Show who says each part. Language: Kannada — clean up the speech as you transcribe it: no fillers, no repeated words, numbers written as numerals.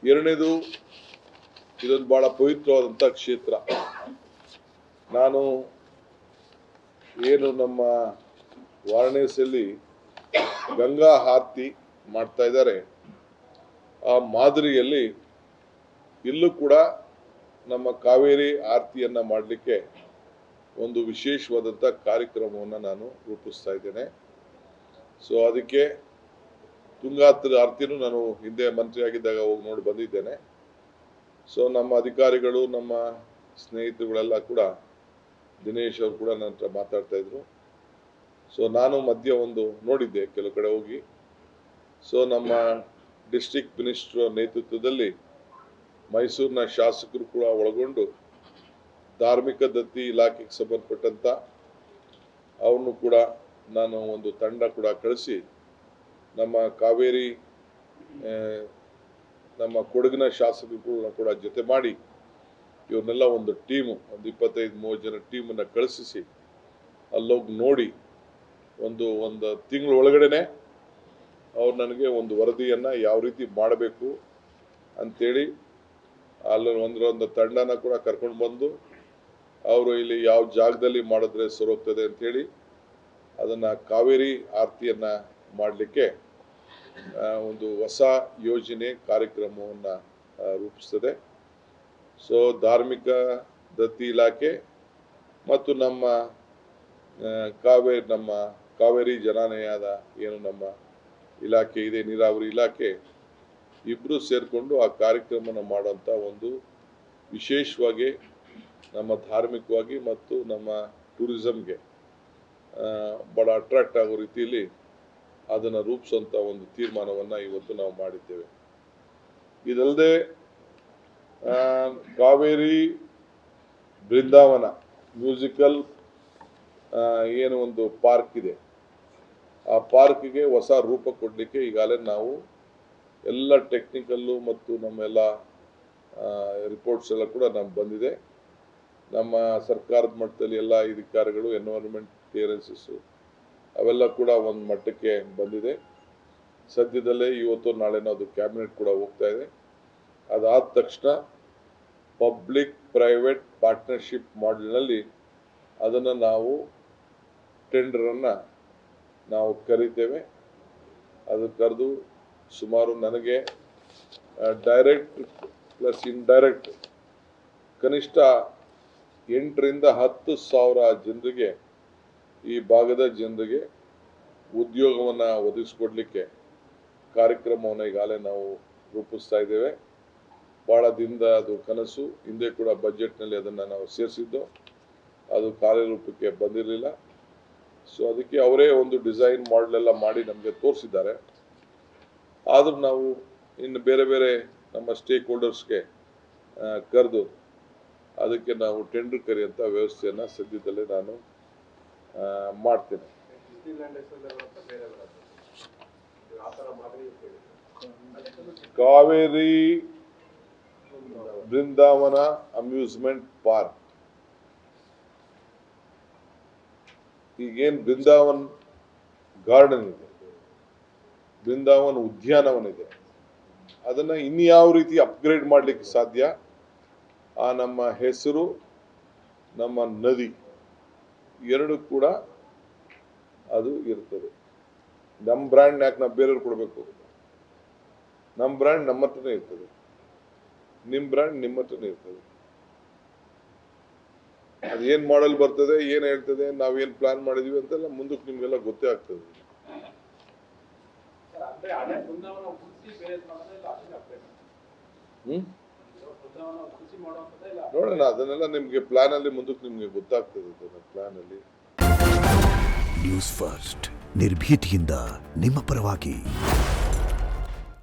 Speaker 1: ಎರಡನೇದು, ಇದೊಂದು ಭಾಳ ಪವಿತ್ರವಾದಂಥ ಕ್ಷೇತ್ರ. ನಾನು ಏನು ನಮ್ಮ ವಾರಣಾಸಿಯಲ್ಲಿ ಗಂಗಾ ಆರತಿ ಮಾಡ್ತಾ ಇದ್ದಾರೆ, ಆ ಮಾದರಿಯಲ್ಲಿ ಇಲ್ಲೂ ಕೂಡ ನಮ್ಮ ಕಾವೇರಿ ಆರತಿಯನ್ನು ಮಾಡಲಿಕ್ಕೆ ಒಂದು ವಿಶೇಷವಾದಂಥ ಕಾರ್ಯಕ್ರಮವನ್ನು ನಾನು ರೂಪಿಸ್ತಾ ಇದ್ದೇನೆ. ಸೊ ಅದಕ್ಕೆ ತುಂಗಾತ್ರ ಆರತಿನೂ ನಾನು ಹಿಂದೆ ಮಂತ್ರಿ ಆಗಿದ್ದಾಗ ಹೋಗಿ ನೋಡಿ ಬಂದಿದ್ದೇನೆ. ಸೊ ನಮ್ಮ ಅಧಿಕಾರಿಗಳು, ನಮ್ಮ ಸ್ನೇಹಿತರುಗಳೆಲ್ಲ ಕೂಡ, ದಿನೇಶ್ ಅವರು ಕೂಡ ನನ್ನ ಹತ್ರ ಮಾತಾಡ್ತಾ ಇದ್ರು. ಸೊ ನಾನು ಮಧ್ಯ ಒಂದು ನೋಡಿದ್ದೆ ಕೆಲವು ಕಡೆ ಹೋಗಿ. ಸೊ ನಮ್ಮ ಡಿಸ್ಟ್ರಿಕ್ಟ್ ಮಿನಿಸ್ಟರ್ ನೇತೃತ್ವದಲ್ಲಿ ಮೈಸೂರಿನ ಶಾಸಕರು ಕೂಡ ಒಳಗೊಂಡು ಧಾರ್ಮಿಕ ದತ್ತಿ ಇಲಾಖೆಗೆ ಸಂಬಂಧಪಟ್ಟಂತ ಅವನು ಕೂಡ ನಾನು ಒಂದು ತಂಡ ಕೂಡ ಕಳಿಸಿ ನಮ್ಮ ಕಾವೇರಿ ನಮ್ಮ ಕೊಡಗಿನ ಶಾಸಕರುಗಳನ್ನ ಕೂಡ ಜೊತೆ ಮಾಡಿ ಇವ್ರನ್ನೆಲ್ಲ ಒಂದು ಟೀಮು, ಒಂದು 25-30 ಜನ ಟೀಮನ್ನು ಕಳಿಸಿ ಅಲ್ಲೋಗಿ ನೋಡಿ ಒಂದು ತಿಂಗಳ ಒಳಗಡೆನೆ ಅವ್ರು ನನಗೆ ಒಂದು ವರದಿಯನ್ನು ಯಾವ ರೀತಿ ಮಾಡಬೇಕು ಅಂಥೇಳಿ ಅಲ್ಲಿ ಒಂದು ತಂಡನ ಕೂಡ ಕರ್ಕೊಂಡು ಬಂದು ಅವರು ಇಲ್ಲಿ ಯಾವ ಜಾಗದಲ್ಲಿ ಮಾಡಿದ್ರೆ ಸರೋಗ್ತದೆ ಅಂಥೇಳಿ ಅದನ್ನು ಕಾವೇರಿ ಆರತಿಯನ್ನು ಮಾಡಲಿಕ್ಕೆ ಒಂದು ಹೊಸ ಯೋಜನೆ ಕಾರ್ಯಕ್ರಮವನ್ನು ರೂಪಿಸ್ತದೆ. ಸೊ ಧಾರ್ಮಿಕ ದತ್ತಿ ಇಲಾಖೆ ಮತ್ತು ನಮ್ಮ ಕಾವೇರಿ ಜನಾನಯದ ಏನು ನಮ್ಮ ಇಲಾಖೆ ಇದೆ, ನೀರಾವರಿ ಇಲಾಖೆ, ಇಬ್ಬರು ಸೇರಿಕೊಂಡು ಆ ಕಾರ್ಯಕ್ರಮನ ಮಾಡುವಂಥ ಒಂದು ವಿಶೇಷವಾಗಿ ನಮ್ಮ ಧಾರ್ಮಿಕವಾಗಿ ಮತ್ತು ನಮ್ಮ ಟೂರಿಸಮ್ಗೆ ಭಾಳ ಅಟ್ರಾಕ್ಟ್ ಆಗೋ ರೀತಿಯಲ್ಲಿ ಅದನ್ನು ರೂಪಿಸುವಂಥ ಒಂದು ತೀರ್ಮಾನವನ್ನು ಇವತ್ತು ನಾವು ಮಾಡಿದ್ದೇವೆ. ಇದಲ್ಲದೆ ಕಾವೇರಿ ಬೃಂದಾವನ ಮ್ಯೂಸಿಕಲ್ ಏನು ಒಂದು ಪಾರ್ಕ್ ಇದೆ, ಆ ಪಾರ್ಕ್ಗೆ ಹೊಸ ರೂಪ ಕೊಡಲಿಕ್ಕೆ ಈಗಾಗಲೇ ನಾವು ಎಲ್ಲ ಟೆಕ್ನಿಕಲ್ಲು ಮತ್ತು ನಮ್ಮೆಲ್ಲ ರಿಪೋರ್ಟ್ಸ್ ಎಲ್ಲ ಕೂಡ ನಮ್ಗೆ ಬಂದಿದೆ. ನಮ್ಮ ಸರ್ಕಾರದ ಮಟ್ಟದಲ್ಲಿ ಎಲ್ಲ ಅಧಿಕಾರಿಗಳು ಎನ್ವೈರನ್ಮೆಂಟ್ ಕ್ಲಿಯರೆನ್ಸಸ್ಸು ಅವೆಲ್ಲ ಕೂಡ ಒಂದು ಮಟ್ಟಕ್ಕೆ ಬಂದಿದೆ. ಸದ್ಯದಲ್ಲೇ ಇವತ್ತು ನಾಳೆನೋ ಅದು ಕ್ಯಾಬಿನೆಟ್ ಕೂಡ ಹೋಗ್ತಾ ಇದೆ. ಅದಾದ ತಕ್ಷಣ ಪಬ್ಲಿಕ್ ಪ್ರೈವೇಟ್ ಪಾರ್ಟ್ನರ್ಶಿಪ್ ಮಾಡೆಲ್ನಲ್ಲಿ ಅದನ್ನು ನಾವು ಟೆಂಡರನ್ನು ನಾವು ಕರಿತೇವೆ. ಅದು ಕರೆದು ಸುಮಾರು ನನಗೆ ಡೈರೆಕ್ಟ್ ಪ್ಲಸ್ ಇಂಡೈರೆಕ್ಟ್ ಕನಿಷ್ಠ 8,000 to 10,000 ಜನರಿಗೆ, ಈ ಭಾಗದ ಜನರಿಗೆ ಉದ್ಯೋಗವನ್ನು ಒದಗಿಸ್ಕೊಡ್ಲಿಕ್ಕೆ ಕಾರ್ಯಕ್ರಮವನ್ನು ಈಗಾಗಲೇ ನಾವು ರೂಪಿಸ್ತಾ ಇದ್ದೇವೆ. ಭಾಳ ದಿನದ ಅದು ಕನಸು. ಹಿಂದೆ ಕೂಡ ಬಜೆಟ್ನಲ್ಲಿ ಅದನ್ನು ನಾವು ಸೇರಿಸಿದ್ದು, ಅದು ಕಾರ್ಯರೂಪಕ್ಕೆ ಬಂದಿರಲಿಲ್ಲ. ಸೊ ಅದಕ್ಕೆ ಅವರೇ ಒಂದು ಡಿಸೈನ್ ಮಾಡಲೆಲ್ಲ ಮಾಡಿ ನಮಗೆ ತೋರಿಸಿದ್ದಾರೆ. ಆದರೂ ನಾವು ಇನ್ನು ಬೇರೆ ಬೇರೆ ನಮ್ಮ ಸ್ಟೇಕ್ ಹೋಲ್ಡರ್ಸ್ಗೆ ಕರೆದು ಅದಕ್ಕೆ ನಾವು ಟೆಂಡರ್ ಕರೆಯುವಂಥ ವ್ಯವಸ್ಥೆಯನ್ನು ಸದ್ಯದಲ್ಲೇ ನಾನು ಮಾಡ್ತೇನೆ. ಕಾವೇರಿ ಬೃಂದಾವನ ಅಮ್ಯೂಸ್ಮೆಂಟ್ ಪಾರ್ಕ್, ಈಗೇನು ಬೃಂದಾವನ್ ಗಾರ್ಡನ್ ಇದೆ, ಬೃಂದಾವನ್ ಉದ್ಯಾನವನ ಇದೆ, ಅದನ್ನು ಇನ್ಯಾವ ರೀತಿ ಅಪ್ಗ್ರೇಡ್ ಮಾಡಲಿಕ್ಕೆ ಸಾಧ್ಯ, ಆ ನಮ್ಮ ಹೆಸರು, ನಮ್ಮ ನದಿ ಎರಡು ಕೂಡ ಅದು ಇರ್ತದೆ. ನಮ್ಮ ಬ್ರ್ಯಾಂಡ್ ಯಾಕೆ ನಾವು ಬೇರೆಯವ್ರು ಕೊಡಬೇಕು? ನಮ್ಮ ಬ್ರ್ಯಾಂಡ್ ನಮ್ಮ ಹತ್ರನೇ ಇರ್ತದೆ, ನಿಮ್ಮ ಬ್ರ್ಯಾಂಡ್ ನಿಮ್ಮ ಹತ್ರನೇ ಇರ್ತದೆ. ಅದೇನು ಮಾಡಲ್ ಬರ್ತದೆ, ಏನು ಹೇಳ್ತದೆ, ನಾವೇನು ಪ್ಲಾನ್ ಮಾಡಿದೀವಿ ಅಂತೆಲ್ಲ ಮುಂದಕ್ಕೆ ನಿಮ್ಗೆಲ್ಲ ಗೊತ್ತೇ ಆಗ್ತದೆ. ನೋಡೋಣ, ಅದನ್ನೆಲ್ಲ ನಿಮ್ಗೆ ಪ್ಲಾನ್ ಅಲ್ಲಿ ಮುಂದಕ್ಕೆ ನಿಮ್ಗೆ ಗೊತ್ತಾಗ್ತದೆ. ಪ್ಲಾನ್ ಅಲ್ಲಿ
Speaker 2: ನ್ಯೂಸ್ ಫಸ್ಟ್ ನಿರ್ಭೀತಿಯಿಂದ ನಿಮ್ಮ ಪರವಾಗಿ.